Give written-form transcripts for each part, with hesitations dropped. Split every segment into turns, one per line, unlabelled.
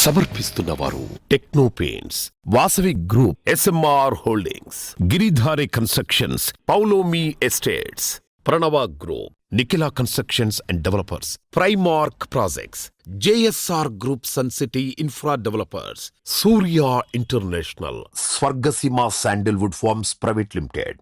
సమర్పిస్తున్నవారు Techno Paints, Vasavi Group, SMR Holdings, Giridhari Constructions, Paulomi Estates, Pranava Group, Nikhila Constructions and Developers, Primark Projects, JSR group, Sun City Infra Developers, Surya International, Swargaseema Sandalwood Farms Private Limited.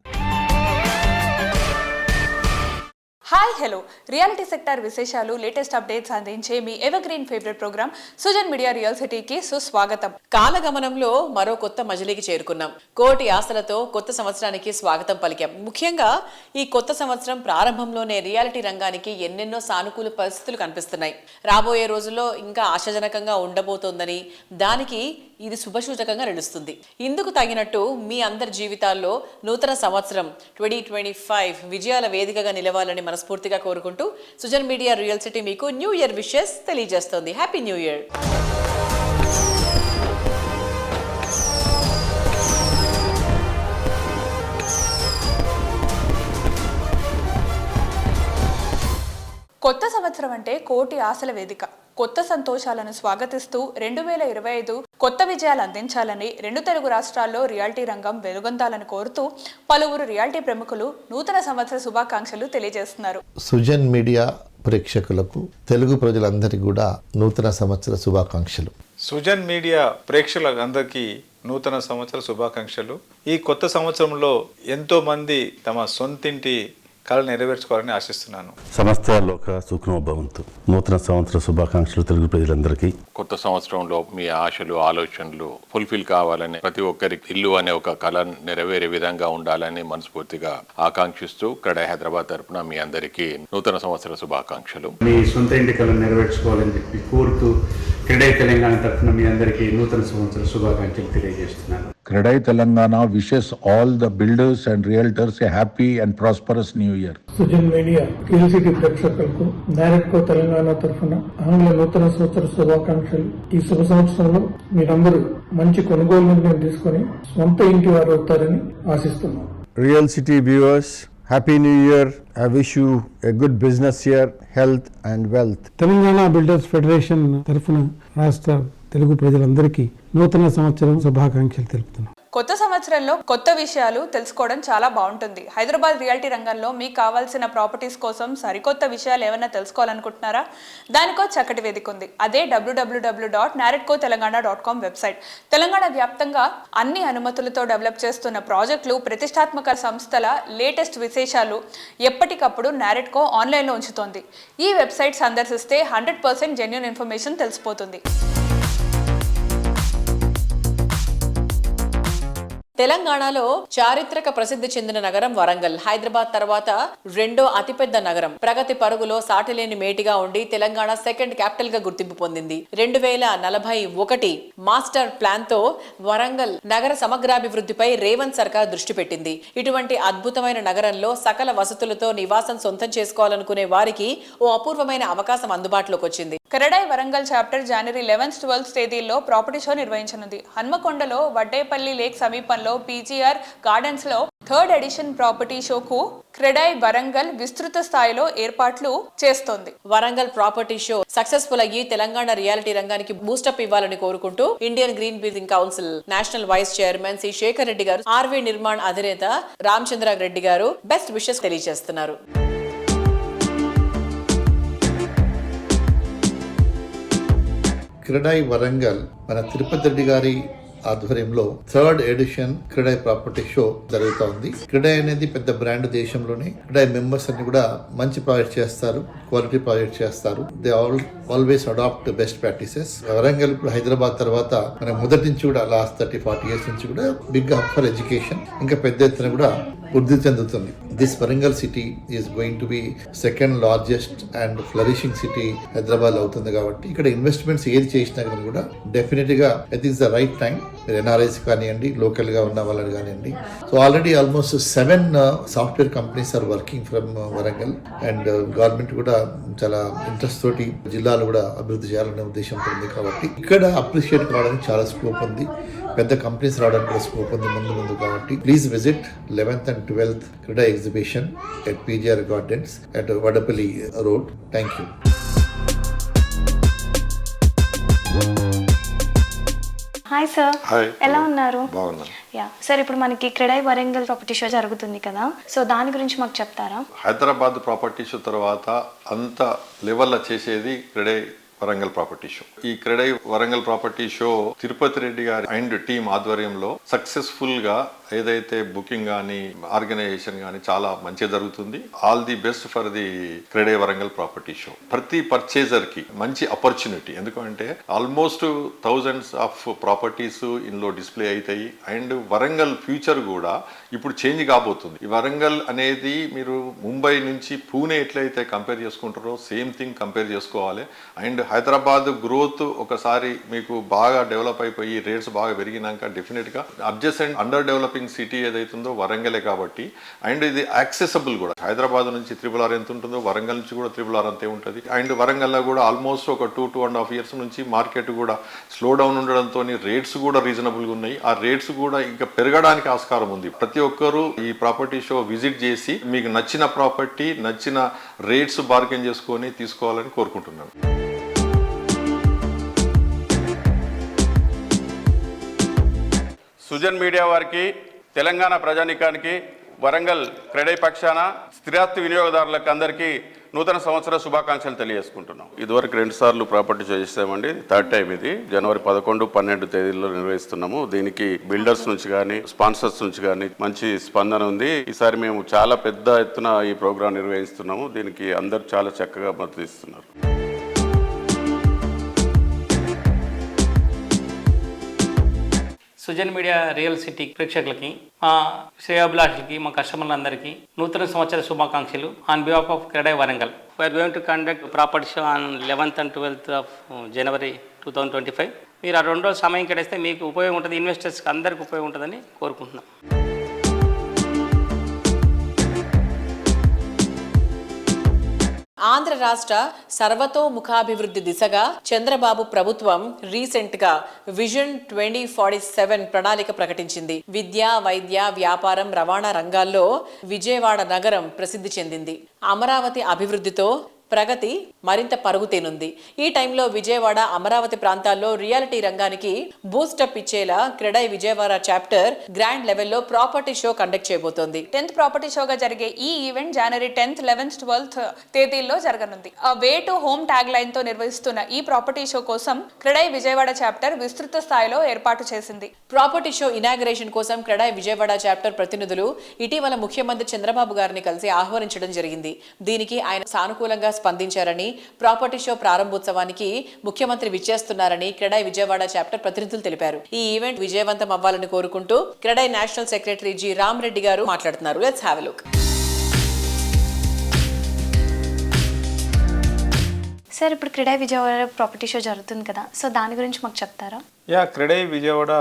Hi hello, reality sector విశేషాలు, latest updates అందించే మీ ever green favourite program Sujan Media Real సిటీకి సుస్వాగతం.
కాలగమనంలో మరో కొత్త మజిలీకి చేరుకున్నాం. కోటి ఆశలతో కొత్త సంవత్సరానికి స్వాగతం పలికాం. ముఖ్యంగా ఈ కొత్త సంవత్సరం ప్రారంభంలోనే రియాలిటీ రంగానికి ఎన్నెన్నో సానుకూల పరిస్థితులు కనిపిస్తున్నాయి. రాబోయే రోజుల్లో ఇంకా ఆశాజనకంగా ఉండబోతోందని, దానికి ఇది శుభసూచకంగా నిలుస్తుంది. ఇందుకు తగినట్టు మీ అందరి జీవితాల్లో నూతన సంవత్సరం 2025 విజయాల వేదికగా నిలవాలని మనస్ఫూర్తిగా కోరుకుంటూ సుజన్ మీడియా రియల్ సిటీ మీకు న్యూ ఇయర్ విషెస్ తెలియజేస్తోంది. Happy new year.
కొత్త సంవత్సరం అంటే కోటి ఆశల వేదిక. కొత్త సంతోషాలను స్వాగతిస్తూ 2025 కొత్త విజయాలు అందించాలని రెండు తెలుగు రాష్ట్రాల్లో రియాలిటీ రంగం వెలుగొందాలని కోరుతూ పలువురు రియాలిటీ ప్రముఖులు నూతన సంవత్సర శుభాకాంక్షలు తెలియజేస్తున్నారు.
సుజన్ మీడియా ప్రేక్షకులకు, తెలుగు ప్రజలందరికీ కూడా నూతన సంవత్సర శుభాకాంక్షలు.
సుజన్ మీడియా ప్రేక్షకులందరికీ నూతన సంవత్సర శుభాకాంక్షలు. ఈ కొత్త సంవత్సరంలో ఎంతో మంది తమ సొంతింటి కళ నెరవేర్చుకోవాలని ఆశిస్తున్నాను.
సమస్త లోక సుఖనో భవంతు. నూతన సంవత్సర శుభాకాంక్షలు తెలుగు ప్రజలందరికీ.
కొత్త సంవత్సరంలో మీ ఆశలు, ఆలోచనలు ఫుల్ఫిల్ కావాలని, ప్రతి ఒక్కరికి ఇల్లు అనే ఒక కళ నెరవేరే విధంగా ఉండాలని మనస్ఫూర్తిగా ఆకాంక్షిస్తూ క్రెడై హైదరాబాద్ తరఫున మీ అందరికీ నూతన సంవత్సర శుభాకాంక్షలు.
మీ సొంత ఇంటి కళ నెరవేర్చుకోవాలని చెప్పి కోరుతూ క్రెడై తెలంగాణ తరఫున మీ అందరికీ నూతన సంవత్సర శుభాకాంక్షలు తెలియజేస్తున్నాను.
Credai Telangana wishes all the builders and realtors a happy and prosperous new year.
Sujan Media Real city ప్రేక్షకులకు నారెట్కో తెలంగాణ తరఫున ఆంగ్ల నూతన సంవత్సర శుభాకాంక్షలు. ఈ శుభ సంవత్సరంలో మీరందరూ మంచి కొనుగోలు నిర్ణయం తీసుకొని సొంత ఇంటి వారు అవుతారని ఆశిస్తున్నాం.
Real City viewers, Happy New Year. I wish you a good business year, health and wealth.
Telangana builders federation తరఫున రాష్ట్ర తెలుగు ప్రజలందరికీ నూతన సంవత్సరం శుభాకాంక్షలు తెలుపుతున్నాం.
కొత్త సంవత్సరంలో కొత్త విషయాలు తెలుసుకోవడం చాలా బాగుంటుంది. హైదరాబాద్ రియాలిటీ రంగంలో మీకు కావాల్సిన ప్రాపర్టీస్ కోసం సరికొత్త విషయాలు ఏమైనా తెలుసుకోవాలనుకుంటున్నారా? దానికో చక్కటి వేదిక ఉంది. అదే www.naretcotelangan.com వెబ్సైట్. తెలంగాణ వ్యాప్తంగా అన్ని అనుమతులతో డెవలప్ చేస్తున్న ప్రాజెక్టులు, ప్రతిష్టాత్మక సంస్థల లేటెస్ట్ విశేషాలు ఎప్పటికప్పుడు నారెట్కో ఆన్లైన్లో ఉంచుతోంది. ఈ వెబ్సైట్ సందర్శిస్తే 100% జెన్యూన్ ఇన్ఫర్మేషన్ తెలిసిపోతుంది.
తెలంగాణలో చారిత్రక ప్రసిద్ధి చెందిన నగరం వరంగల్. హైదరాబాద్ తర్వాత రెండో అతిపెద్ద నగరం. ప్రగతి పరుగులో సాటిలేని మేటిగా ఉండి తెలంగాణ సెకండ్ క్యాపిటల్ గా గుర్తింపు పొందింది. 2041 మాస్టర్ ప్లాన్ తో వరంగల్ నగర సమగ్రాభివృద్ధిపై రేవంత్ సర్కార్ దృష్టి పెట్టింది. ఇటువంటి అద్భుతమైన నగరంలో సకల వసతులతో నివాసం సొంతం చేసుకోవాలనుకునే వారికి ఓ అపూర్వమైన అవకాశం అందుబాటులోకి వచ్చింది.
క్రెడై వరంగల్ చాప్టర్ జనవరి 11, 12 తేదీల్లో ప్రాపర్టీ షో నిర్వహించనుంది. హన్మకొండలో వడ్డేపల్లి లేక్ సమీపంలో పీజీఆర్ గార్డెన్స్ లో 3rd ఎడిషన్ ప్రాపర్టీ షోకు క్రెడై వరంగల్ విస్తృత స్థాయిలో ఏర్పాట్లు చేస్తోంది.
వరంగల్ ప్రాపర్టీ షో సక్సెస్ఫుల్ అయ్యి తెలంగాణ రియాలిటీ రంగానికి బూస్టప్ ఇవ్వాలని కోరుకుంటూ Indian green building council national vice chairman C Shekar Reddy గారు, ఆర్వీ నిర్మాణ్ అధినేత రామచంద్ర రెడ్డి గారు బెస్ట్ విషెస్ తెలియజేస్తున్నారు.
క్రెడై వరంగల్ మన తిరుపతి రెడ్డి గారి ఆధ్వర్యంలో 3rd edition CREDAI property show జరుగుతూ ఉంది. క్రెడై అనేది పెద్ద బ్రాండ్ దేశంలోనే. క్రెడై మెంబర్స్ అన్ని కూడా మంచి ప్రాజెక్ట్ చేస్తారు, క్వాలిటీ ప్రాజెక్ట్ చేస్తారు. They always adapt best practices. Warangal ఇప్పుడు హైదరాబాద్ తర్వాత మనకు మొదటి నుంచి కూడా లాస్ట్ 30-40 years నుంచి కూడా బిగ్ హబ్ ఫర్ ఎడ్యుకేషన్, ఇంకా పెద్ద ఎత్తున కూడా వృద్ధి చెందుతుంది. This Warangal city is going to be second largest and flourishing city Hyderabad అవుతుంది. కాబట్టి ఇక్కడ ఇన్వెస్ట్మెంట్స్ ఏది చేసినా కానీ కూడా డెఫినెట్ గా it is the right time. మీరు ఎన్ఆర్ఐస్ కానివ్వండి, లోకల్ గా ఉన్న వాళ్ళని కానివ్వండి. So already almost 7 software companies are working from Warangal. And government కూడా చాలా ఇంట్రెస్ట్ తోటి జిల్లాలో కూడా అభివృద్ధి చేయాలనే ఉద్దేశంతో ఉంది. కాబట్టి ఇక్కడ అప్రిషియేట్ కావడానికి చాలా స్కోప్ ఉంది. పెద్ద కంపెనీస్ రావడానికి కూడా స్కోప్ ఉంది ముందు. కాబట్టి please visit 11th and 12th CREDAI exhibition at PGR Gardens at Vadapalli Road. Thank you.
Hi sir.
Hi.
ఎలా ఉన్నారు?
బాగున్నాను.
యా సార్, ఇప్పుడు మనకి క్రెడై వరంగల్ ప్రాపర్టీ షో జరుగుతుంది కదా, సో దాని గురించి మాకు చెప్తారా?
హైదరాబాద్ ప్రాపర్టీ షో తర్వాత అంత లెవెల్లో చేసేది క్రెడై వరంగల్ ప్రాపర్టీ షో. ఈ క్రెడై వరంగల్ ప్రాపర్టీ షో తిరుపతి రెడ్డి గారి అండ్ టీమ్ ఆధ్వర్యంలో సక్సెస్ఫుల్ గా ఏదైతే బుకింగ్ కానీ ఆర్గనైజేషన్ కానీ చాలా మంచిగా జరుగుతుంది. All the best for the CREDAI Warangal property show. ప్రతి పర్చేజర్ కి మంచి ఆపర్చునిటీ, ఎందుకంటే ఆల్మోస్ట్ థౌజండ్స్ ఆఫ్ ప్రాపర్టీస్ ఇందులో డిస్ప్లే అవుతాయి. అండ్ వరంగల్ ఫ్యూచర్ కూడా ఇప్పుడు చేంజ్ కాబోతుంది. ఈ వరంగల్ అనేది మీరు ముంబై నుంచి పూణే ఎట్లయితే కంపేర్ చేసుకుంటారో సేమ్ థింగ్ కంపేర్ చేసుకోవాలి. అండ్ హైదరాబాద్ గ్రోత్ ఒకసారి మీకు బాగా డెవలప్ అయిపోయి రేట్స్ బాగా పెరిగినాక డెఫినెట్గా అడ్జసెంట్ అండర్ డెవలపింగ్ సిటీ ఏదైతుందో వరంగలే కాబట్టి. అండ్ ఇది యాక్సెసబుల్ కూడా. హైదరాబాద్ నుంచి RRR ఎంత ఉంటుందో వరంగల్ నుంచి కూడా RRR అంతే ఉంటుంది. అండ్ వరంగల్లో కూడా ఆల్మోస్ట్ ఒక 2.5 years నుంచి మార్కెట్ కూడా స్లో డౌన్ ఉండడంతో రేట్స్ కూడా రీజనబుల్గా ఉన్నాయి. ఆ రేట్స్ కూడా ఇంకా పెరగడానికి ఆస్కారం ఉంది. ప్రతి ఒక్కరూ ఈ ప్రాపర్టీ షో విజిట్ చేసి మీకు నచ్చిన ప్రాపర్టీ నచ్చిన రేట్స్ బార్గెన్ చేసుకొని తీసుకోవాలని కోరుకుంటున్నాను.
సుజన్ మీడియా వారికి, తెలంగాణ ప్రజానీకానికి, వరంగల్ క్రెడై పక్షాన స్థిరాస్తి వినియోగదారులకు అందరికీ నూతన సంవత్సర శుభాకాంక్షలు తెలియజేసుకుంటున్నాం. ఇదివరకు 2 సార్లు ప్రాపర్టీ షో చేసామండి. 3rd టైం ఇది. జనవరి 11, 12 తేదీల్లో నిర్వహిస్తున్నాము. దీనికి బిల్డర్స్ నుంచి కానీ స్పాన్సర్స్ నుంచి కానీ మంచి స్పందన ఉంది. ఈసారి మేము చాలా పెద్ద ఎత్తున ఈ ప్రోగ్రాం నిర్వహిస్తున్నాము. దీనికి అందరూ చాలా చక్కగా మద్దతు ఇస్తున్నారు.
సుజన్ మీడియా రియల్ సిటీ ప్రేక్షకులకి, మా శ్రేయాభిలాషులకి, మా కస్టమర్లందరికీ నూతన సంవత్సర శుభాకాంక్షలు. On behalf of CREDAI Warangal, we are going to conduct property show on 11th and 12th of January 2025. మీరు ఆ 2 రోజులు సమయం కేటాయిస్తే మీకు ఉపయోగం ఉంటుంది, ఇన్వెస్టర్స్కి అందరికీ ఉపయోగం ఉంటుందని కోరుకుంటున్నాం.
ఆంధ్ర రాష్ట్ర సర్వతోముఖాభివృద్ధి దిశగా చంద్రబాబు ప్రభుత్వం రీసెంట్ గా విజన్ 2047 ప్రణాళిక ప్రకటించింది. విద్య, వైద్య, వ్యాపారం, రవాణా రంగాల్లో విజయవాడ నగరం ప్రసిద్ధి చెందింది. అమరావతి అభివృద్ధితో ప్రగతి మరింత పరుగుతేనుంది. ఈ టైంలో విజయవాడ, అమరావతి ప్రాంతాల్లో రియాలిటీ రంగానికి బూస్టప్ ఇచ్చేలా క్రెడై విజయవాడ చాప్టర్ గ్రాండ్ లెవెల్లో ప్రాపర్టీ షో కండక్ట్ చేయబోతోంది.
10th ప్రాపర్టీ షోగా జరిగే ఈ ఈవెంట్ జనవరి 10th, 11th, 12th తేదీల్లో జరగనుంది. Way to home tag line తో నిర్వహిస్తున్న ఈ ప్రాపర్టీ షో కోసం క్రెడై విజయవాడ చాప్టర్ విస్తృత స్థాయిలో ఏర్పాటు చేసింది.
ప్రాపర్టీ షో ఇనాగరేషన్ కోసం క్రెడై విజయవాడ చాప్టర్ ప్రతినిధులు ఇటీవల ముఖ్యమంత్రి చంద్రబాబు గారిని కలిసి ఆహ్వానించడం జరిగింది. దీనికి ఆయన సానుకూలంగా స్పందించారని, ప్రాపర్టీ షో ప్రారంభోత్సవానికి ముఖ్యమంత్రి విచ్చేస్తున్నారని క్రెడై విజయవాడ చాప్టర్ ప్రతినిధులు తెలిపారు. ఈ ఈవెంట్ విజయవంతం అవ్వాలని కోరుకుంటూ CREDAI national secretary G Ram Reddy గారు మాట్లాడుతున్నారు. Let's have a look.
Sir, ఇప్పుడు క్రెడై విజయవాడ ప్రాపర్టీ షో జరుగుతుంది కదా, సో దాని గురించి మాకు చెప్తారా?
క్రెడై విజయవాడ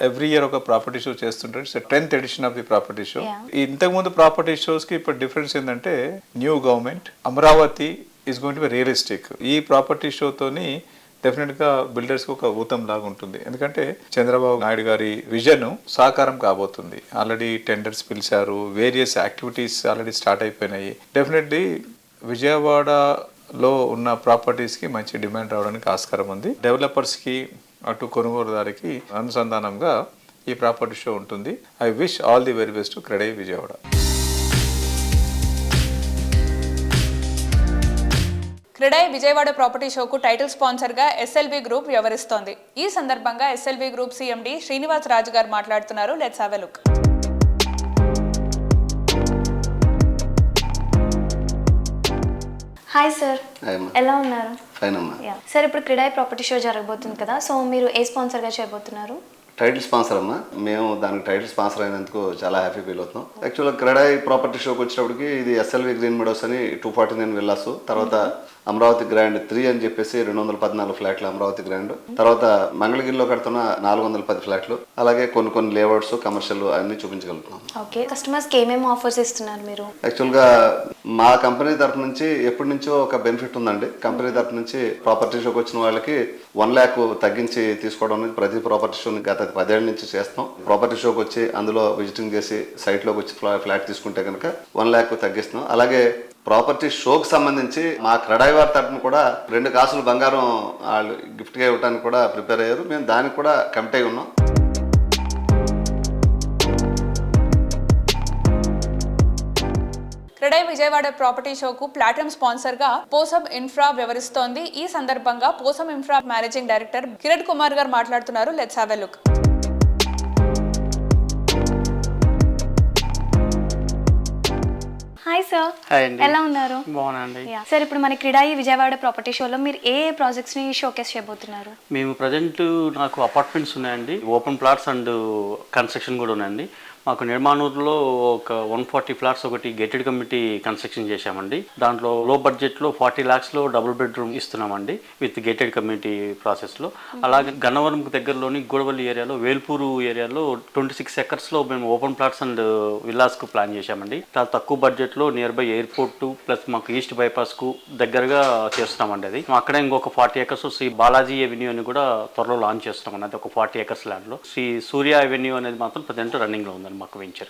ఎవ్రీ ఇయర్ ఒక ప్రాపర్టీ షో చేస్తుంటారు. It's 10th edition of the property show. ఇంతకుముందు ప్రాపర్టీ షోస్ కి ఇప్పుడు డిఫరెన్స్ ఏంటంటే new government, Amaravati is going to be realistic. ఈ ప్రాపర్టీ షోతోని డెఫినెట్గా బిల్డర్స్కి ఒక ఊతం లాగా ఉంటుంది. ఎందుకంటే చంద్రబాబు నాయుడు గారి విజన్ సాకారం కాబోతుంది. ఆల్రెడీ టెండర్స్ పిలిచారు, వేరియస్ యాక్టివిటీస్ ఆల్రెడీ స్టార్ట్ అయిపోయినాయి. డెఫినెట్లీ విజయవాడలో ఉన్న ప్రాపర్టీస్కి మంచి డిమాండ్ రావడానికి ఆస్కారం ఉంది. డెవలపర్స్కి అటు కొనుగోలుదారికి అనుసంధానంగా ఈ ప్రాపర్టీ షో ఉంటుంది. I wish all the very best to CREDAI Vijayawada.
CREDAI Vijayawada property షోకు టైటిల్ స్పాన్సర్ గా SLV గ్రూప్ వ్యవహరిస్తోంది. ఈ సందర్భంగా SLV group CMD Srinivas Raju garu మాట్లాడుతున్నారు. Let's have a look.
Hi sir, ఎలా ఉన్నారు?
ఫైన్ అమ్మా.
సార్, ఇప్పుడు క్రెడై ప్రాపర్టీ షో జరగబోతుంది కదా, సో మీరు ఏ స్పాన్సర్గా చేయబోతున్నారు?
టైటిల్ స్పాన్సర్ అమ్మా. మేము దానికి టైటిల్ స్పాన్సర్ అయినందుకు చాలా హ్యాపీ ఫీల్ అవుతున్నాం. యాక్చువల్గా క్రెడై ప్రాపర్టీ షోకి వచ్చేటప్పటికి ఇది SLV గ్రీన్ మెడోస్ అని 249 విల్లాస్, తర్వాత అమరావతి గ్రాండ్ 3 అని చెప్పేసి 214 ఫ్లాట్లు అమరావతి గ్రాండ్, తర్వాత మంగళగిరిలో కడుతున్న 410 ఫ్లాట్లు, అలాగే కొన్ని లేఅవుట్స్, కమర్షియల్ అన్ని చూపించగలుగుతున్నాం.
ఓకే, కస్టమర్స్కి ఏమేమి ఆఫర్స్ ఇస్తున్నారు మీరు?
యాక్చువల్గా మా కంపెనీ తరఫు నుంచి ఎప్పటి నుంచో ఒక బెనిఫిట్ ఉందండి. కంపెనీ తరఫు నుంచి ప్రాపర్టీ షోకి వచ్చిన వాళ్ళకి 1 lakh తగ్గించి తీసుకోవడం అనేది ప్రతి ప్రాపర్టీ షోని గత గత 10 ఏళ్ల నుంచి చేస్తాం. ప్రాపర్టీ షోకి వచ్చి అందులో విజిటింగ్ చేసి సైట్లోకి వచ్చి ఫ్లాట్ తీసుకుంటే కనుక 1 lakh తగ్గిస్తున్నాం. అలాగే ప్రాపర్టీ షోకి సంబంధించి మా క్రెడాయ్ వారి తరఫున కూడా 2 కాసులు బంగారం వాళ్ళు గిఫ్ట్గా ఇవ్వడానికి కూడా ప్రిపేర్ అయ్యారు. మేము దానికి కూడా కమిట్ అయి ఉన్నాం.
క్రెడై విజయవాడ ప్రాపర్టీ షోకు ప్లాటినం స్పాన్సర్ గా పోసం ఇన్ఫ్రా వ్యవహరిస్తోంది. ఈ సందర్భంగా Posam infra managing director Kiran Kumar garu మాట్లాడుతున్నారు. Let's have a look.
Hi sir, ఎలా ఉన్నారు?
బాగున్నాండి
సార్, ఇప్పుడు మన క్రీడాయి విజయవాడ ప్రాపర్టీ షోలో మీరు ఏ ప్రాజెక్ట్స్ ని షోకేస్ చేయబోతున్నారు?
మేము ప్రజెంట్ నాకు అపార్ట్మెంట్స్ ఉన్నాయండి, ఓపెన్ ప్లాట్స్ అండ్ కన్స్ట్రక్షన్ కూడా ఉన్నాయండి. మాకు నిర్మాణూరులో ఒక 140 ఫ్లాట్స్ ఒకటి గేటెడ్ కమ్యూనిటీ కన్స్ట్రక్షన్ చేశామండి. దాంట్లో లో బడ్జెట్లో 40 lakhsలో డబుల్ బెడ్రూమ్ ఇస్తున్నామండి విత్ గేటెడ్ కమ్యూనిటీ ప్రాసెస్లో. అలాగే గన్నవరంకు దగ్గరలోని గూడవల్లి ఏరియాలో వేల్పూరు ఏరియాలో 26 acresలో మేము ఓపెన్ ప్లాట్స్ అండ్ విల్లాస్కు ప్లాన్ చేశామండి. చాలా తక్కువ బడ్జెట్లో నియర్ బై ఎయిర్పోర్ట్ ప్లస్ మాకు ఈస్ట్ బైపాస్కు దగ్గరగా చేస్తున్నామండి. అది అక్కడ ఇంకొక 40 acres శ్రీ బాలాజీ అవెన్యూ అని కూడా త్వరలో లాంచ్ చేస్తున్నామండి. అది ఒక 40 acres ల్యాండ్లో. శ్రీ సూర్య అవెన్యూ అనేది మాత్రం ప్రజెంట్ రన్నింగ్లో ఉందండి మాకు వెంచర్.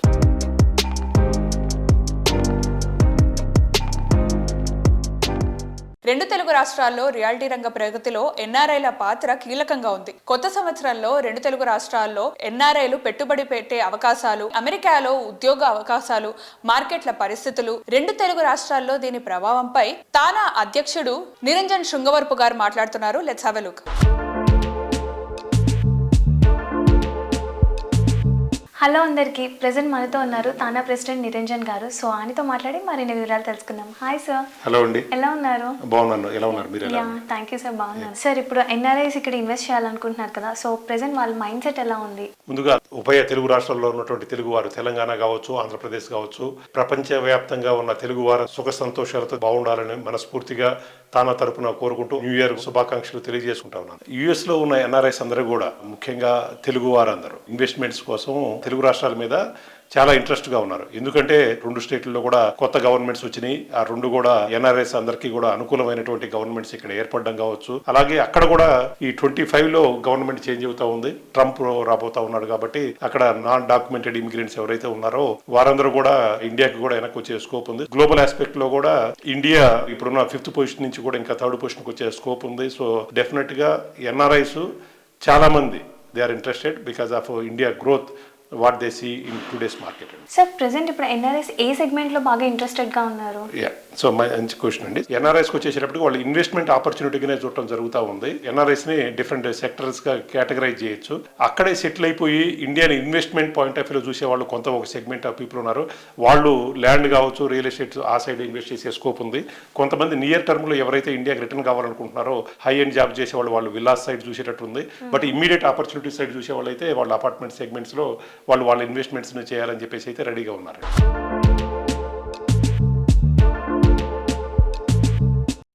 రెండు తెలుగు రాష్ట్రాల్లో రియాలిటీ రంగ ప్రగతిలో ఎన్ఆర్ఐల పాత్ర కీలకంగా ఉంది. కొత్త సంవత్సరంలో రెండు తెలుగు రాష్ట్రాల్లో ఎన్ఆర్ఐలు పెట్టుబడి పెట్టే అవకాశాలు, అమెరికాలో ఉద్యోగ అవకాశాలు, మార్కెట్ల పరిస్థితులు, రెండు తెలుగు రాష్ట్రాల్లో దీని ప్రభావంపై తానా అధ్యక్షుడు నిరంజన్ శృంగవరపు గారు మాట్లాడుతున్నారు. Let's have a look.
Hello అందరికీ, ప్రెసెంట్ మనతో ఉన్నారు తానా ప్రెసిడెంట్ నిరంజన్ గారు. సో ఆయనతో మాట్లాడి మరిన్ని వివరాలు తెలుసుకుందాం. Hi sir.
హలో అండి.
ఎలా ఉన్నారు?
బాగున్నాను. ఎలా ఉన్నారు మీరు?
థ్యాంక్ యూ సార్, బాగున్నాను. సార్, ఇప్పుడు ఎన్ఆర్ఐస్ ఇక్కడ ఇన్వెస్ట్ చేయాలనుకుంటున్నారు కదా, సో ప్రెసెంట్ వాళ్ళ మైండ్ సెట్ ఎలా ఉంది?
ముందుగా ఉభయ తెలుగు రాష్ట్రాల్లో ఉన్నటువంటి తెలుగు వారు, తెలంగాణ కావచ్చు, ఆంధ్రప్రదేశ్ కావచ్చు, ప్రపంచవ్యాప్తంగా ఉన్న తెలుగు వారు సుఖ సంతోషాలతో బాగుండాలని మనస్ఫూర్తిగా తానా తరపున కోరుకుంటూ న్యూ ఇయర్ శుభాకాంక్షలు తెలియజేసుకుంటా ఉన్నాను. యుఎస్ లో ఉన్న ఎన్ఆర్ఐస్ అందరూ కూడా, ముఖ్యంగా తెలుగు వారందరూ ఇన్వెస్ట్మెంట్స్ కోసం తెలుగు రాష్ట్రాల మీద చాలా ఇంట్రెస్ట్ గా ఉన్నారు. ఎందుకంటే 2 స్టేట్లలో కూడా కొత్త గవర్నమెంట్స్ వచ్చినాయి. ఆ 2 కూడా ఎన్ఆర్ఐస్ అందరికీ కూడా అనుకూలమైనటువంటి గవర్నమెంట్స్ ఇక్కడ ఏర్పడడం కావచ్చు. అలాగే అక్కడ కూడా ఈ 25లో గవర్నమెంట్ చేంజ్ అవుతా ఉంది. ట్రంప్ రాబోతా ఉన్నాడు కాబట్టి అక్కడ నాన్ డాక్యుమెంటెడ్ ఇమిగ్రెంట్స్ ఎవరైతే ఉన్నారో వారందరూ కూడా ఇండియాకి కూడా వెనక్కి వచ్చే స్కోప్ ఉంది. గ్లోబల్ ఆస్పెక్ట్ లో కూడా ఇండియా ఇప్పుడున్న 5th పొజిషన్ నుంచి కూడా ఇంకా 3rd పొజిషన్కి వచ్చే స్కోప్ ఉంది. సో డెఫినెట్ గా ఎన్ఆర్ఐస్ చాలా మంది they are interested because of India growth what they see in today's market.
Sir, present ఇప్పుడు ఎన్ఆర్ఐస్ ఏ సెగ్మెంట్ లో బాగా ఇంట్రెస్టెడ్ గా ఉన్నారు?
సో మంచి క్వశ్చన్ అండి. ఎన్ఆర్ఐస్కి వచ్చేసేటప్పటికి వాళ్ళు ఇన్వెస్ట్మెంట్ ఆపర్చునిటీగానే చూడటం జరుగుతూ ఉంది. ఎన్ఆర్ఐస్ ని డిఫరెంట్ సెక్టర్స్ గా కేటగరైజ్ చేయొచ్చు. అక్కడే సెటిల్ అయిపోయి ఇండియన్ ఇన్వెస్ట్మెంట్ పాయింట్ ఆఫ్ వ్యూలో చూసే వాళ్ళు కొంత ఒక సెగ్మెంట్ ఆఫ్ పీపుల్ ఉన్నారు. వాళ్ళు ల్యాండ్ కావచ్చు, రియల్ ఎస్టేట్ ఆ సైడ్ ఇన్వెస్ట్ చేసే స్కోప్ ఉంది. కొంతమంది నియర్ టర్మ్ లో ఎవరైతే ఇండియాకి రిటర్న్ కావాలనుకుంటున్నారో హై ఎండ్ జాబ్ చేసే వాళ్ళు విల్లాస్ సైడ్ చూసేటట్టు ఉంది. బట్ ఇమ్మీడియట్ ఆపర్చునిటీ సైడ్ చూసే వాళ్ళు అయితే వాళ్ళు అపార్ట్మెంట్ సెగ్మెంట్స్ లో వాళ్ళ ఇన్వెస్ట్మెంట్స్ చేయాలని చెప్పేసి అయితే రెడీగా ఉన్నారు.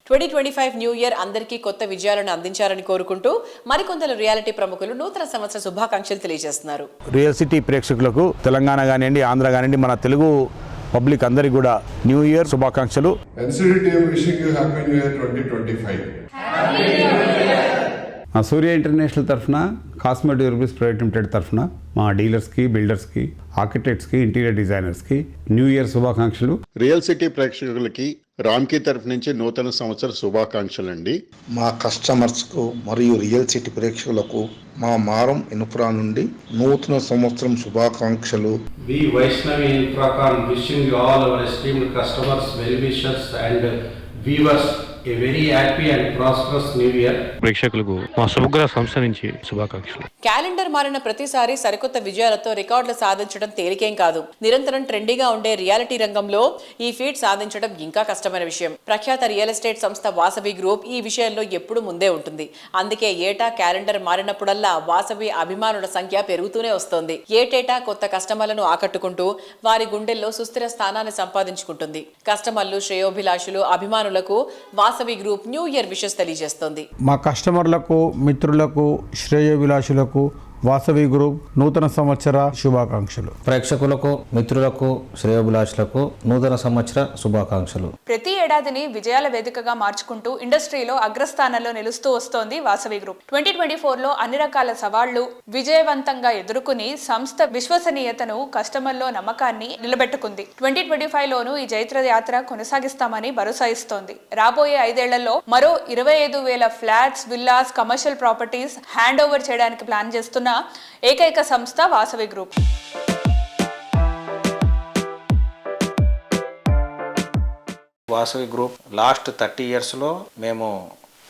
2025 న్యూ ఇయర్ అందరికీ కొత్త విజయాలను అందించాలని కోరుకుంటూ మరికొందరు రియాలిటీ ప్రముఖులు నూతన సంవత్సర శుభాకాంక్షలు తెలియజేస్తున్నారు.
రియల్ సిటీ ప్రేక్షకులకు తెలంగాణ కానివ్వండి, ఆంధ్ర కానివ్వండి, మన తెలుగు పబ్లిక్ అందరికీ కూడా న్యూ ఇయర్ శుభాకాంక్షలు.
సూర్య ఇంటర్నేషనల్ తరఫున కాస్మో డ్యూరబుల్స్ ప్రైవేట్ లిమిటెడ్ తరఫున మా డీలర్స్కి, బిల్డర్స్కి, ఆర్కిటెక్ట్స్కి, ఇంటీరియర్ డిజైనర్స్కి న్యూ ఇయర్ శుభాకాంక్షలు.
రియల్ సిటీ ప్రేక్షకులకి రామ్కి తరఫు నుంచి నూతన సంవత్సర శుభాకాంక్షలు అండి.
మా కస్టమర్స్కు మరియు రియల్ సిటీ ప్రేక్షకులకు మా మారం ఇన్ఫ్రా నుండి నూతన సంవత్సరం శుభాకాంక్షలు.
V Vaishnavi infracon wishing you all our esteemed customers, well wishers and viewers a very happy and prosperous new year.
ప్రేక్షకులకు మా సమగ్ర సంస్థ నుంచి శుభాకాంక్షలు.
క్యాలెండర్ మారిన ప్రతిసారి సరికొత్త విజయాలతో రికార్డులు సాధించడం తేలికేం కాదు. నిరంతరం ట్రెండీగా ఉండే రియాలిటీ రంగంలో ఈ ఫీట్ సాధించడం ఇంకా కష్టమైన విషయం. ప్రఖ్యాత రియల్ ఎస్టేట్ సంస్థ వాసవి గ్రూప్ ఈ విషయంలో ఎప్పుడు ముందే ఉంటుంది. అందుకే ఏటా క్యాలెండర్ మారినప్పుడల్లా వాసవి అభిమానుల సంఖ్య పెరుగుతూనే వస్తోంది. ఏటేటా కొత్త కస్టమర్లను ఆకట్టుకుంటూ వారి గుండెల్లో సుస్థిర స్థానాన్ని సంపాదించుకుంటుంది. కస్టమర్లు, శ్రేయోభిలాషులు, అభిమానులకు Vasavi group new year wishes తెలియజేస్తోంది.
మా కస్టమర్లకు, మిత్రులకు, శ్రేయోభిలాషులకు
వాసవి గ్రూప్ నూతన సంవత్సర శుభాకాంక్షలు.
ప్రేక్షకులకు, మిత్రులకు, శ్రేయోభిలాషులకు నూతన సంవత్సర శుభాకాంక్షలు.
ప్రతి ఏడాదిని విజయాల వేదికగా మార్చుకుంటూ ఇండస్ట్రీలో అగ్రస్థానంలో నిలుస్తూ వస్తోంది వాసవి గ్రూప్. 2024లో అన్ని రకాల సవాళ్లు విజయవంతంగా ఎదుర్కొని సంస్థ విశ్వసనీయతను, కస్టమర్లో నమ్మకాన్ని నిలబెట్టుకుంది. 2025లోనూ ఈ జైత్ర యాత్ర కొనసాగిస్తామని భరోసా ఇస్తోంది. రాబోయే 5 ఏళ్లలో మరో 25,000 flats, villas, commercial properties hand over చేయడానికి ప్లాన్ చేస్తున్న ఏకైక సంస్థ Vasavi group.
Vasavi group last 30 yearsలో మేము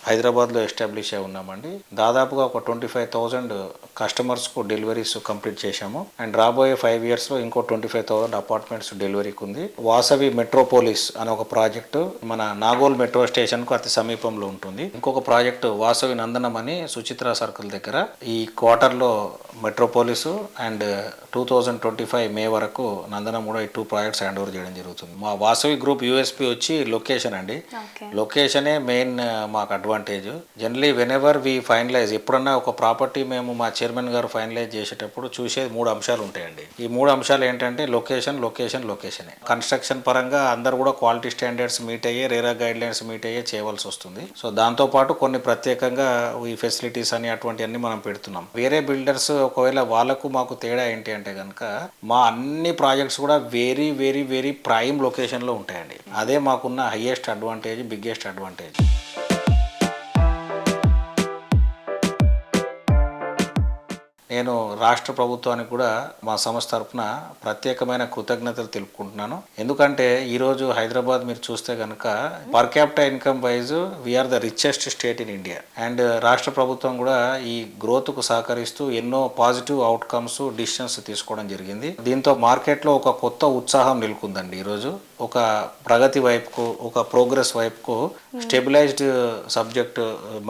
హైదరాబాద్లో ఎస్టాబ్లిష్ అయి ఉన్నామండి. దాదాపుగా ఒక 25,000 కస్టమర్స్కు డెలివరీస్ కంప్లీట్ చేశాము. అండ్ రాబోయే 5 yearsలో ఇంకో 25,000 అపార్ట్మెంట్స్ డెలివరీకి ఉంది. వాసవి మెట్రోపోలిస్ అనే ఒక ప్రాజెక్టు మన నాగోల్ మెట్రో స్టేషన్కు అతి సమీపంలో ఉంటుంది. ఇంకొక ప్రాజెక్టు వాసవి నందనం అని సుచిత్ర సర్కిల్ దగ్గర ఈ క్వార్టర్లో మెట్రోపోలిస్ అండ్ 2025 మే వరకు నందనం కూడా ఈ 2 ప్రాజెక్ట్స్ హ్యాండ్ ఓవర్ చేయడం జరుగుతుంది. మా వాసవి గ్రూప్ యూఎస్పీ వచ్చి లొకేషన్ అండి. లొకేషనే మెయిన్ మాకు అడ్వాంటేజ్. జనరలీ వెనెవర్ వి ఫైనలైజ్, ఎప్పుడన్నా ఒక ప్రాపర్టీ మేము మా చైర్మన్ గారు ఫైనలైజ్ చేసేటప్పుడు చూసేది 3 అంశాలు ఉంటాయండి. ఈ 3 అంశాలు ఏంటంటే లొకేషన్, లొకేషన్, లొకేషనే. కన్స్ట్రక్షన్ పరంగా అందరు కూడా క్వాలిటీ స్టాండర్డ్స్ మీట్ అయ్యే, రేరా గైడ్ లైన్స్ మీట్ అయ్యే చేయవలసి వస్తుంది. సో దాంతోపాటు కొన్ని ప్రత్యేకంగా ఈ ఫెసిలిటీస్ అని అటువంటివన్నీ మనం పెడుతున్నాం. వేరే బిల్డర్స్ ఒకవేళ వాళ్ళకు మాకు తేడా ఏంటి అంటే కనుక మా అన్ని ప్రాజెక్ట్స్ కూడా వెరీ వెరీ వెరీ ప్రైమ్ లొకేషన్లో ఉంటాయండి. అదే మాకున్న హైయెస్ట్ అడ్వాంటేజ్, బిగ్గెస్ట్ అడ్వాంటేజ్. నేను రాష్ట్ర ప్రభుత్వానికి కూడా మా సంస్థ తరఫున ప్రత్యేకమైన కృతజ్ఞతలు తెలుపుకుంటున్నాను. ఎందుకంటే ఈరోజు హైదరాబాద్ మీరు చూస్తే కనుక per capital income wise we are the richest state in India. And రాష్ట్ర ప్రభుత్వం కూడా ఈ గ్రోత్కు సహకరిస్తూ ఎన్నో పాజిటివ్ అవుట్కమ్స్, డిసిషన్స్ తీసుకోవడం జరిగింది. దీంతో మార్కెట్లో ఒక కొత్త ఉత్సాహం నెలకొందండి. ఈరోజు ఒక ప్రగతి వైపుకు, ఒక ప్రోగ్రెస్ వైపుకు, స్టెబిలైజ్డ్ సబ్జెక్ట్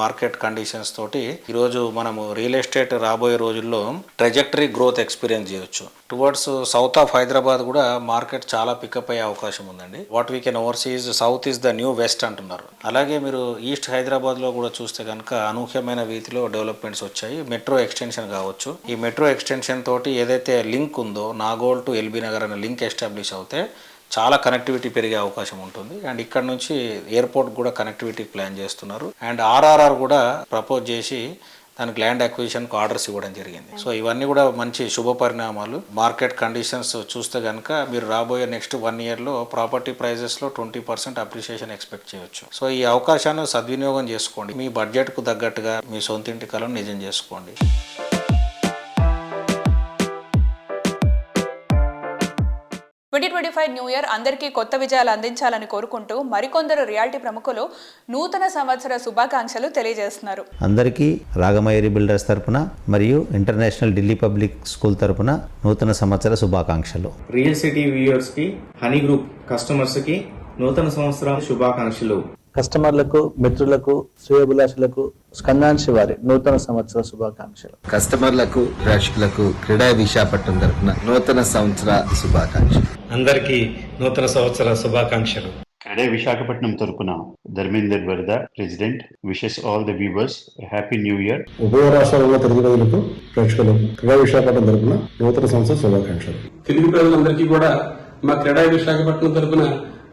మార్కెట్ కండిషన్స్ తోటి ఈరోజు మనము రియల్ ఎస్టేట్ రాబోయే రోజుల్లో ట్రెజెక్టరీ గ్రోత్ ఎక్స్పీరియన్స్ చేయొచ్చు. టువర్డ్స్ సౌత్ ఆఫ్ హైదరాబాద్ కూడా మార్కెట్ చాలా పికప్ అయ్యే అవకాశం ఉందండి. What we can overseas south is the new west అంటున్నారు. అలాగే మీరు ఈస్ట్ హైదరాబాద్లో కూడా చూస్తే కనుక అనూహ్యమైన రీతిలో డెవలప్మెంట్స్ వచ్చాయి. మెట్రో ఎక్స్టెన్షన్ కావచ్చు. ఈ మెట్రో ఎక్స్టెన్షన్ తోటి ఏదైతే లింక్ ఉందో నాగోల్ టు ఎల్బీ నగర్ అనే లింక్ ఎస్టాబ్లిష్ అవుతే చాలా కనెక్టివిటీ పెరిగే అవకాశం ఉంటుంది. అండ్ ఇక్కడ నుంచి ఎయిర్పోర్ట్ కూడా కనెక్టివిటీ ప్లాన్ చేస్తున్నారు. అండ్ ఆర్ఆర్ఆర్ కూడా ప్రపోజ్ చేసి దానికి ల్యాండ్ అక్విజిషన్కు ఆర్డర్స్ ఇవ్వడం జరిగింది. సో ఇవన్నీ కూడా మంచి శుభ పరిణామాలు. మార్కెట్ కండిషన్స్ చూస్తే కనుక మీరు రాబోయే నెక్స్ట్ 1 yearలో ప్రాపర్టీ ప్రైజెస్లో 20% అప్రిషియేషన్ ఎక్స్పెక్ట్ చేయొచ్చు. సో ఈ అవకాశాన్ని సద్వినియోగం చేసుకోండి. మీ బడ్జెట్కు తగ్గట్టుగా మీ సొంతింటి కలను నిజం చేసుకోండి.
2025 న్యూ ఇయర్ అందరికీ కొత్త విజయాలు అందించాలని కోరుకుంటూ మరికొందరు రియాలిటీ ప్రముఖులు నూతన సంవత్సర శుభాకాంక్షలు తెలియజేస్తున్నారు.
అందరికీ రాగమయూరి బిల్డర్స్ తరపున మరియు ఇంటర్నేషనల్ ఢిల్లీ పబ్లిక్ స్కూల్ తరపున నూతన సంవత్సర శుభాకాంక్షలు.
రియల్ సిటీ వ్యూయర్స్ కి, హనీ గ్రూప్ కస్టమర్స్ కి నూతన సంవత్సర శుభాకాంక్షలు.
కస్టమర్లకు, మిత్రులకు, శ్రేయోభిలాషులకు స్కందాంశి వారి నూతన సంవత్సర శుభాకాంక్షలు.
కస్టమర్లకు, ప్రేక్షకులకు క్రీడా విశాఖపట్నం తరపున నూతన సంవత్సర శుభాకాంక్షలు.
అందరికీ నూతన సంవత్సర శుభాకాంక్షలు.
క్రీడా విశాఖపట్నం తరపున ధర్మేందర్ వరద president wishes all the viewers happy new year.
ఉభయ రాష్ట్రాలలో తెలుగు ప్రజలకు, ప్రేక్షకులకు క్రీడా విశాఖపట్నం తరపున నూతన సంవత్సర శుభాకాంక్షలు.
తెలుగు ప్రజలందరికీ కూడా మా క్రీడా విశాఖపట్నం తరపున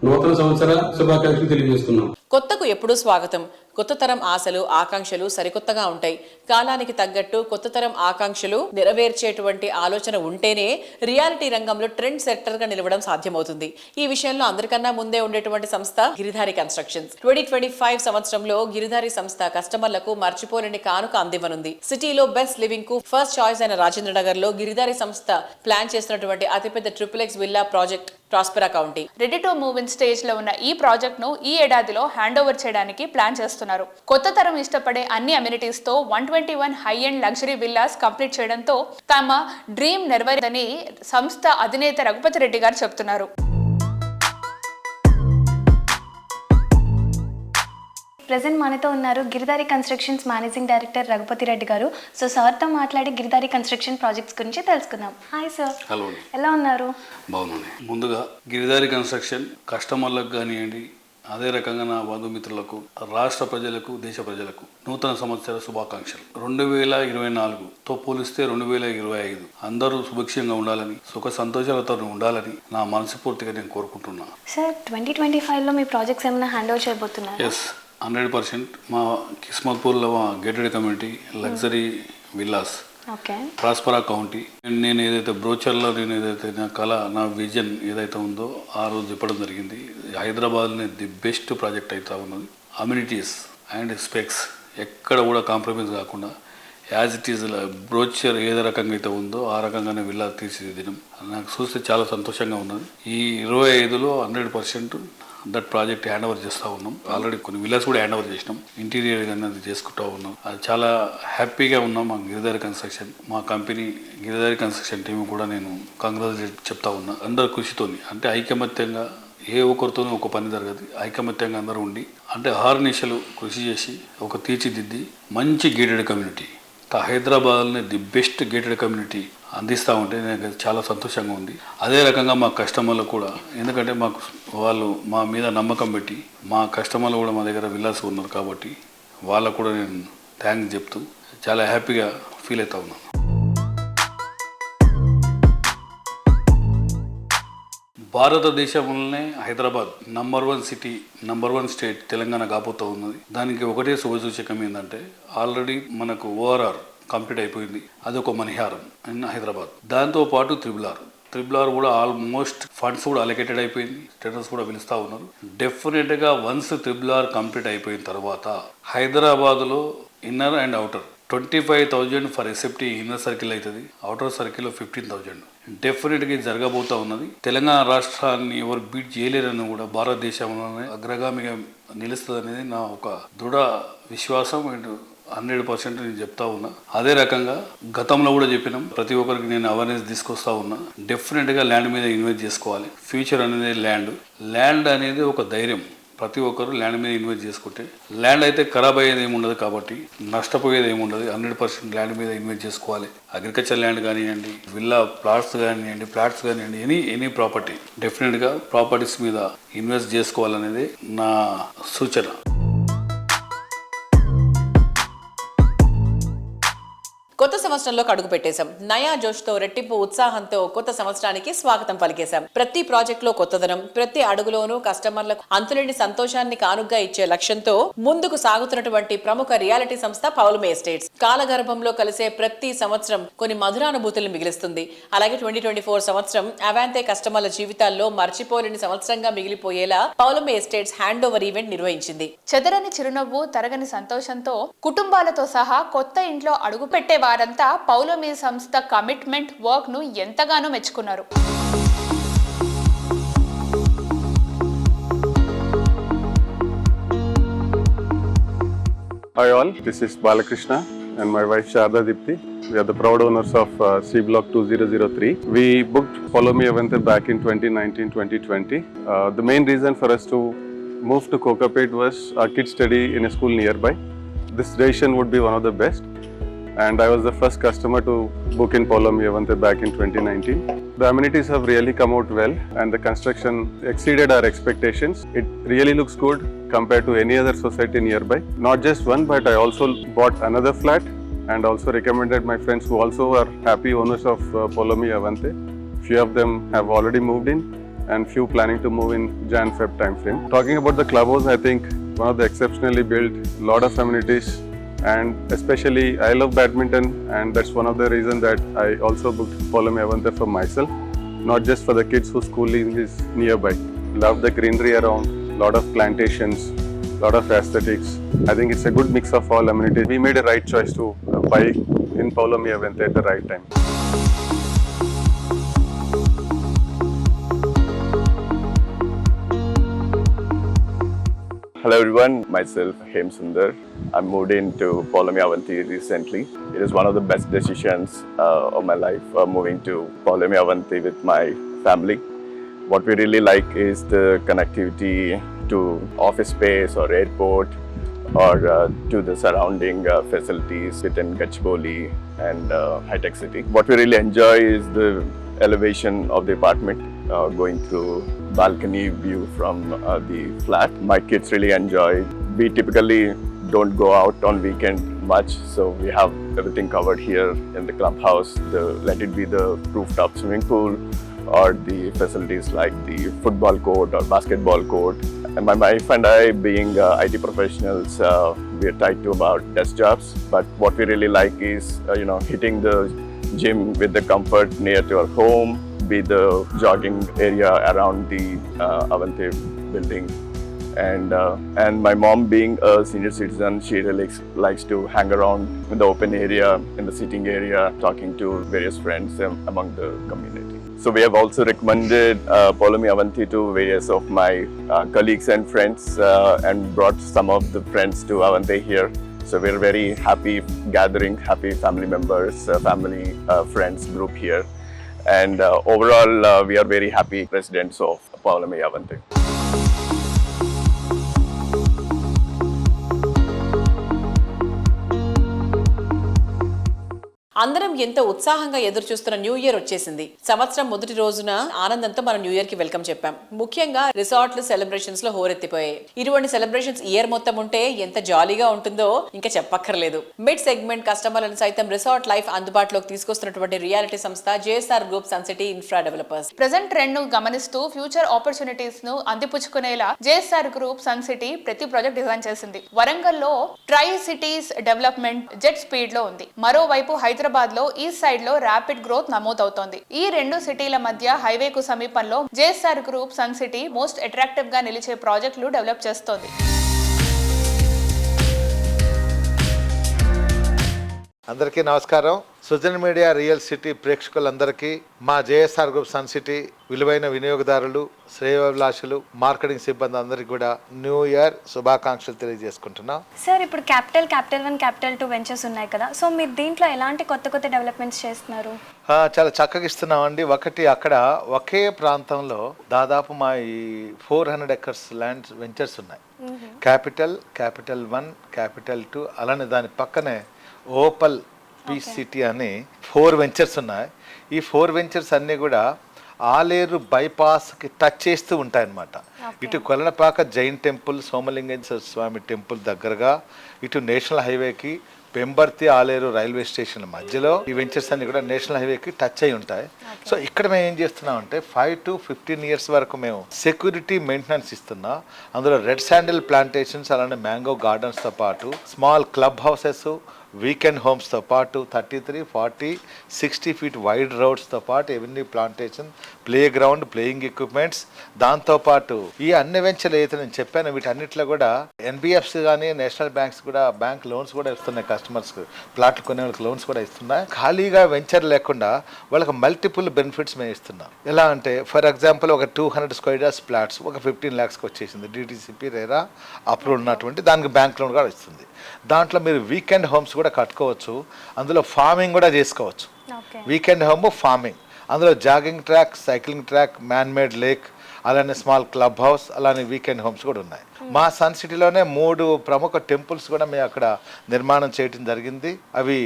నూతన సంవత్సర శుభాకాంక్షలు తెలియజేస్తున్నాం.
కొత్తకు ఎప్పుడూ స్వాగతం. కొత్త తరం ఆశలు, ఆకాంక్షలు సరికొత్తగా ఉంటాయి. కాలానికి తగ్గట్టు కొత్త తరం ఆకాంక్షలు నెరవేర్చేటువంటి ఆలోచన ఉంటేనే రియాలిటీ రంగంలో ట్రెండ్ సెట్టర్గా నిలవడం సాధ్యమవుతుంది. ఈ విషయంలో అందరికన్నా ముందే ఉండేటువంటి సంస్థ గిరిధారి కన్స్ట్రక్షన్స్. 2025 సంవత్సరంలో గిరిధారి సంస్థ కస్టమర్లకు మర్చిపోలేని కానుక అందివ్వనుంది. సిటీలో బెస్ట్ లివింగ్ కు ఫస్ట్ చాయిస్ అయిన రాజేంద్ర నగర్ లో గిరిధారి సంస్థ ప్లాన్ చేస్తున్నటువంటి అతిపెద్ద XXX villa project Prospera county. Ready to move in stage లో ఉన్న ఈ ప్రాజెక్ట్ ను ఈ ఏడాదిలో హ్యాండ్ ఓవర్ చేయడానికి ప్లాన్ చేస్తున్నారు. కొత్త తరం ఇష్టపడే అన్ని అమ్యూనిటీస్ తో 121 high end luxury villas complete చేయడంతో తమ డ్రీమ్ నెరవేరిందని సంస్థ అధినేత రఘుపతి రెడ్డి గారు చెబుతున్నారు.
ప్రెజెంట్ మనతో ఉన్నారు Giridhari constructions managing director Raghupathi Reddy గారు. సో సార్తో మాట్లాడి గిరిధారి కన్స్ట్రక్షన్ ప్రాజెక్ట్స్ గురించి తెలుసుకుందాం. Hi sir.
హలో.
ఎలా ఉన్నారు?
బాగున్నాను. ముందుగా గిరిధారి కన్స్ట్రక్షన్ కస్టమర్లకు కానివ్వండి,
అదే రకంగా నా బంధుమిత్రులకు, రాష్ట్ర ప్రజలకు, దేశ ప్రజలకు నూతన సంవత్సర శుభాకాంక్షలు. 2024తో పోలిస్తే 2025 అందరూ సుభిక్షంగా ఉండాలని, సుఖ సంతోషాలతో ఉండాలని నా మనస్ఫూర్తిగా నేను కోరుకుంటున్నాను.
సార్ 2025లో మీ ప్రాజెక్ట్స్ ఏమైనా హ్యాండ్ ఓవర్ చేయబోతున్నారు?
ఎస్, 100%. మా కిస్మత్పూర్లో మా gated community luxury villas, ప్రాస్పరా county. నేను ఏదైతే బ్రోచర్లో నేను ఏదైతే నా కళ, నా విజన్ ఏదైతే ఉందో ఆ రోజు చెప్పడం జరిగింది. హైదరాబాద్ని ది బెస్ట్ ప్రాజెక్ట్ అయితే ఉన్నది. అమ్యూనిటీస్ అండ్ స్పెక్స్ ఎక్కడ కూడా కాంప్రమైజ్ కాకుండా యాజ్ ఇట్ ఈజ్ బ్రోచర్ ఏదో రకంగా అయితే ఉందో ఆ రకంగానే విల్లా తీర్చిదిద్దడం నాకు చూస్తే చాలా సంతోషంగా ఉన్నది. ఈ 25లో 100% దట్ ప్రాజెక్ట్ హ్యాండ్ ఓవర్ చేస్తూ ఉన్నాం. ఆల్రెడీ కొన్ని విల్లాస్ కూడా హ్యాండ్ ఓవర్ చేసినాం. ఇంటీరియర్ కానీ అది చేసుకుంటూ ఉన్నాం. అది చాలా హ్యాపీగా ఉన్నాం. మా గిరిధారి కన్స్ట్రక్షన్, మా కంపెనీ గిరిధారి కన్స్ట్రక్షన్ టీం కూడా నేను కంగ్రాచులేట్ చెప్తా ఉన్నా. అందరు కృషితోని, అంటే ఐకమత్యంగా, ఏ ఒక్కరితోనూ ఒక పని జరగదు. ఐకమత్యంగా అందరూ ఉండి, అంటే అహర్నిశలు కృషి చేసి ఒక తీర్చిదిద్ది మంచి గేటెడ్ కమ్యూనిటీ, హైదరాబాద్ని ది బెస్ట్ గేటెడ్ కమ్యూనిటీ అందిస్తూ ఉంటే నాకు చాలా సంతోషంగా ఉంది. అదే రకంగా మా కస్టమర్లు కూడా, ఎందుకంటే మాకు వాళ్ళు మా మీద నమ్మకం పెట్టి మా కస్టమర్లు కూడా మా దగ్గర విల్లాస్ ఉన్నారు కాబట్టి వాళ్ళకు కూడా నేను థ్యాంక్స్ చెప్తూ చాలా హ్యాపీగా ఫీల్ అవుతా ఉన్నాను. భారతదేశంలోనే Hyderabad number 1 city, number 1 state Telangana కాబోతూ ఉన్నది. దానికి ఒకటే శుభసూచకం ఏంటంటే ఆల్రెడీ మనకు ఓఆర్ఆర్ కంప్లీట్ అయిపోయింది. అదొక మణిహారం ఇన్ హైదరాబాద్. దాంతోపాటు త్రిబుల్ ఆర్ కూడా ఆల్మోస్ట్ ఫండ్స్ కూడా అలొకేటెడ్ అయిపోయింది. టెండర్స్ కూడా పిలుస్తూ ఉన్నారు. డెఫినెట్గా వన్స్ త్రిబుల్ ఆర్ కంప్లీట్ అయిపోయిన తర్వాత హైదరాబాద్లో inner and outer 25,000 for SFT inner circle అవుతుంది. అవుటర్ సర్కిల్లో 15,000 డెఫినెట్గా జరగబోతూ ఉన్నది. తెలంగాణ రాష్ట్రాన్ని ఎవరు బీట్ చేయలేరని కూడా భారతదేశంలోనే అగ్రగామిగా నిలుస్తుంది అనేది నా ఒక దృఢ విశ్వాసం. అండ్ 100% నేను చెప్తా ఉన్నా. అదే రకంగా గతంలో కూడా చెప్పినాం, ప్రతి ఒక్కరికి నేను అవేర్నెస్ తీసుకొస్తా ఉన్నా. డెఫినెట్గా ల్యాండ్ మీద ఇన్వెస్ట్ చేసుకోవాలి. ఫ్యూచర్ అనేది ల్యాండ్ అనేది ఒక ధైర్యం. ప్రతి ఒక్కరు ల్యాండ్ మీద ఇన్వెస్ట్ చేసుకుంటే ల్యాండ్ అయితే ఖరాబ్ అయ్యేది ఏముండదు కాబట్టి నష్టపోయేది ఏముండదు. 100% ల్యాండ్ మీద ఇన్వెస్ట్ చేసుకోవాలి. అగ్రికల్చర్ ల్యాండ్ కానివ్వండి, విల్లా ఫ్లాట్స్ కానివ్వండి, ఎనీ ప్రాపర్టీ డెఫినెట్గా ప్రాపర్టీస్ మీద ఇన్వెస్ట్ చేసుకోవాలనేది నా సూచన.
కొత్త సంవత్సరంలో అడుగు పెట్టేశాం. నయా జోష్తో, రెట్టింపు ఉత్సాహంతో కొత్త సంవత్సరానికి స్వాగతం పలికేశాం. ప్రతి ప్రాజెక్టులో కొత్తదనం, ప్రతి అడుగులోనూ కస్టమర్లకు అంతులేని సంతోషాన్ని కానుగ్గా ఇచ్చే లక్ష్యంతో ముందుకు సాగుతున్నటువంటి ప్రముఖ రియాలిటీ సంస్థ పౌలమి ఎస్టేట్స్. కాలగర్భంలో కలిసే ప్రతి సంవత్సరం కొన్ని మధురానుభూతులు మిగిలిస్తుంది. అలాగే 2024 సంవత్సరం అవాంతే కస్టమర్ల జీవితాల్లో మర్చిపోలేని సంవత్సరంగా మిగిలిపోయేలా Paulomi estates hand over event నిర్వహించింది.
చెదరని చిరునవ్వు, తరగని సంతోషంతో కుటుంబాలతో సహా కొత్త ఇంట్లో అడుగు పెట్టే వారంతా పౌలమి సంస్థ కమిట్మెంట్, వర్క్ ను ఎంతగానో మెచ్చుకున్నారు.
Hi all, this is Balakrishna and my wife Sharda Dipti. We are the proud owners of C Block 2003. We booked Polomi Avante back in 2019-2020. The main reason for us to move to Kokapet was our kids study in a school nearby. This decision would be one of the best. And I was the first customer to book in Polomi Avante back in 2019. The amenities have really come out well and the construction exceeded our expectations. It really looks good compared to any other society nearby. Not just one, but I also bought another flat and also recommended my friends who also are happy owners of Polomi Avante. Few of them have already moved in and few planning to move in Jan-Feb time frame. Talking about the clubhouse, I think one of the exceptionally built, lot of amenities. And especially I love badminton and that's one of the reasons that I also booked Polomi Avante for myself, not just for the kids whose schooling is nearby. Love the greenery around, lot of plantations, lot of aesthetics. I think it's a good mix of all amenities. We made a right choice to buy in Polomi Avante at the right time.
Hello everyone, myself Hem Sundar. I moved into Polomi Avante recently. It is one of the best decisions of my life, moving to Polomi Avante with my family. What we really like is the connectivity to office space or airport or to the surrounding facilities within Gachibowli and High Tech City. What we really enjoy is the elevation of the apartment. going through balcony view from the flat. My kids really enjoy. We typically don't go out on weekend much, so we have everything covered here in the clubhouse. Let it be the rooftop swimming pool or the facilities like the football court or basketball court. And my wife and I, being IT professionals, we are tied to about desk jobs. But what we really like is, hitting the gym with the comfort near to our home, be the jogging area around the Avanti building. And my mom, being a senior citizen, she really likes to hang around in the open area, in the sitting area, talking to various friends among the community. So we have also recommended Polomi Avanti to various of my colleagues and friends and brought some of the friends to Avanti here. So we're very happy gathering happy family members, family friends group here. And overall, we are very happy residents of Polomi Avanti.
అందరం ఎంతో ఉత్సాహంగా ఎదురు చూస్తున్న new year వచ్చేసింది. సంవత్సరం మొదటి రోజున ఆనందంతో మనం న్యూ ఇయర్ కి వెల్కమ్ చెప్పాం. ముఖ్యంగా రిసార్ట్లు సెలబ్రేషన్స్ లో హోరెత్తిపోయాయి. ఇటువంటి సెలబ్రేషన్స్ ఇయర్ మొత్తం ఉంటే ఎంత జాలీగా ఉంటుందో ఇంకా చెప్పక్కర్లేదు. మిడ్ సెగ్మెంట్ కస్టమర్లను సైతం రిసార్ట్ లైఫ్ అందుబాటులోకి తీసుకొస్తున్నటువంటి రియాలిటీ సంస్థ JSR group Sun City Infra Developers.
Present trend ను గమనిస్తూ ఫ్యూచర్ ఆపర్చునిటీస్ ను అందిపుచ్చుకునేలా జేఎస్ఆర్ గ్రూప్ సన్ సిటీ ప్రతి ప్రాజెక్ట్ డిజైన్ చేసింది. వరంగల్లో tri cities development jet speed లో ఉంది. మరోవైపు హైదరాబాద్ లో ఈస్ట్ సైడ్ లో ర్యాపిడ్ గ్రోత్ నమోదవుతోంది. ఈ రెండు సిటీల మధ్య హైవేకు సమీపంలో JSR group Sun City most attractive గా నిలిచే ప్రాజెక్టులు డెవలప్ చేస్తోంది.
అందరికీ నమస్కారం. సుజన్ మీడియా రియల్ సిటీ ప్రేక్షకులందరికీ మా జేఎస్ఆర్ గ్రూప్ సన్ సిటీ విలువైన వినియోగదారులు, శ్రేయోభిలాషులు, మార్కెటింగ్ సిబ్బంది అందరికీ కూడా న్యూ ఇయర్ శుభాకాంక్షలు తెలియజేసుకుంటున్నాం.
సార్, ఇప్పుడు క్యాపిటల్ 1, క్యాపిటల్ 2 వెంచర్స్ ఉన్నాయి కదా, సో మీరు దీంట్లో ఎలాంటి కొత్త డెవలప్మెంట్స్ చేస్తున్నారు?
చాలా చక్కగా ఇస్తున్నామండి. ఒకటి, అక్కడ ఒకే ప్రాంతంలో దాదాపు మా ఈ 400 acres ల్యాండ్ వెంచర్స్ ఉన్నాయి. క్యాపిటల్ 1, క్యాపిటల్ 2, అలానే దాని పక్కనే ఓపల్ పీస్ సిటీ అని 4 వెంచర్స్ ఉన్నాయి. ఈ 4 వెంచర్స్ అన్నీ కూడా ఆలేరు బైపాస్కి టచ్ చేస్తూ ఉంటాయన్నమాట. ఇటు కొలనపాక జైన్ టెంపుల్, సోమలింగేశ్వర స్వామి టెంపుల్ దగ్గరగా, ఇటు నేషనల్ హైవేకి పెంబర్తి ఆలేరు రైల్వే స్టేషన్ మధ్యలో ఈ వెంచర్స్ అన్ని కూడా నేషనల్ హైవేకి టచ్ అయి ఉంటాయి. సో ఇక్కడ మేము ఏం చేస్తున్నామంటే 5 to 15 years వరకు మేము సెక్యూరిటీ మెయింటెనెన్స్ ఇస్తున్నాం. అందులో రెడ్ శాండిల్ ప్లాంటేషన్స్, అలానే మ్యాంగో గార్డెన్స్తో పాటు స్మాల్ క్లబ్ హౌసెస్, వీకెండ్ హోమ్స్తో పాటు 33, 40, 60 feet వైడ్ రోడ్స్తో పాటు avenue plantation, play ground, playing equipments, దాంతోపాటు ఈ అన్ని వెంచర్లు అయితే నేను చెప్పాను వీటన్నిటిలో కూడా ఎన్బిఎఫ్సి కానీ నేషనల్ బ్యాంక్స్ కూడా బ్యాంక్ లోన్స్ కూడా ఇస్తున్నాయి. కస్టమర్స్కి ప్లాట్లు కొనే వాళ్ళకి లోన్స్ కూడా ఇస్తున్నాయి. ఖాళీగా వెంచర్ లేకుండా వాళ్ళకి మల్టిపుల్ బెనిఫిట్స్ మేము ఇస్తున్నాం. ఎలా అంటే, ఫర్ ఎగ్జాంపుల్, ఒక 200 square yards ప్లాట్స్ ఒక 15 lakhs వచ్చేసింది. డిటిసిపి రేరా అప్రూవల్ ఉన్నటువంటి దానికి బ్యాంక్ లోన్ కూడా ఇస్తుంది. దాంట్లో మీరు వీకెండ్ హోమ్స్ కూడా కట్టుకోవచ్చు. అందులో ఫార్మింగ్ కూడా చేసుకోవచ్చు. వీకెండ్ హోమ్ ఫార్మింగ్, అందులో jogging track, cycling track, man made lake, అలానే స్మాల్ క్లబ్ హౌస్, అలానే వీకెండ్ హోమ్స్ కూడా ఉన్నాయి. మా సన్ సిటీలోనే 3 ప్రముఖ టెంపుల్స్ కూడా మేము అక్కడ నిర్మాణం చేయడం జరిగింది. అవి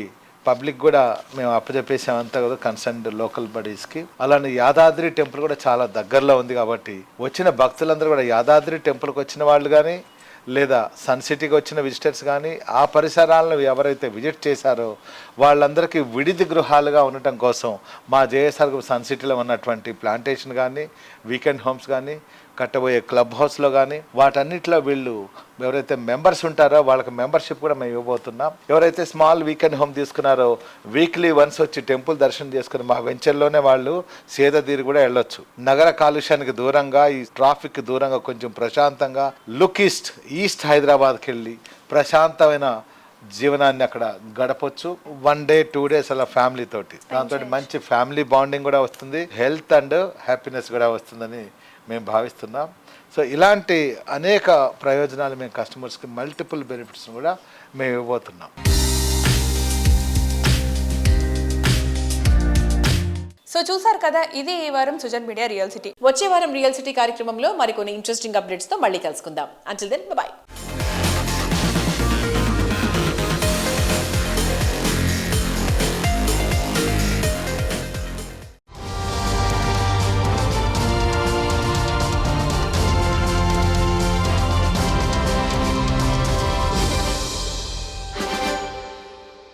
పబ్లిక్ కూడా మేము అప్పచెప్పేసామంతా కదా కన్సర్న్డ్ లోకల్ బాడీస్కి. అలానే యాదాద్రి టెంపుల్ కూడా చాలా దగ్గరలో ఉంది కాబట్టి వచ్చిన భక్తులందరూ కూడా యాదాద్రి టెంపుల్కి వచ్చిన వాళ్ళు కానీ, లేదా సన్ సిటీకి వచ్చిన విజిటర్స్ కానీ, ఆ పరిసరాలను ఎవరైతే విజిట్ చేశారో వాళ్ళందరికీ విడిది గృహాలుగా ఉండటం కోసం మా జేఎస్ఆర్ సన్ సిటీలో ఉన్నటువంటి ప్లాంటేషన్ కానీ, వీకెండ్ హోమ్స్ కానీ, కట్టబోయే క్లబ్ హౌస్లో కానీ, వాటన్నిటిలో వీళ్ళు ఎవరైతే మెంబర్స్ ఉంటారో వాళ్ళకి మెంబర్షిప్ కూడా మేము ఇవ్వబోతున్నాం. ఎవరైతే స్మాల్ వీకెండ్ హోమ్ తీసుకున్నారో వీక్లీ వన్స్ వచ్చి టెంపుల్ దర్శనం చేసుకుని మా వెంచర్లోనే వాళ్ళు సేదతీరి కూడా వెళ్ళొచ్చు. నగర కాలుష్యానికి దూరంగా, ఈ ట్రాఫిక్ దూరంగా కొంచెం ప్రశాంతంగా లుక్ ఈస్ట్ హైదరాబాద్కి వెళ్ళి ప్రశాంతమైన జీవనాన్ని అక్కడ గడపొచ్చు. 1 day 2 days అలా ఫ్యామిలీ తోటి. దాంతో మంచి ఫ్యామిలీ బాండింగ్ కూడా వస్తుంది, హెల్త్ అండ్ హ్యాపీనెస్ కూడా వస్తుందని మేము భావిస్తున్నాం. సో ఇలాంటి అనేక ప్రయోజనాలు మేము కస్టమర్స్కి మల్టిపుల్ బెనిఫిట్స్ కూడా మేము ఇవ్వబోతున్నాం.
సో చూసారు కదా, ఇది ఈ వారం సుజన్ మీడియా రియల్ సిటీ.
వచ్చే వారం రియల్ సిటీ కార్యక్రమంలో మరికొన్ని ఇంట్రెస్టింగ్ అప్డేట్స్తో మళ్ళీ కలుసుకుందాం. Until then by.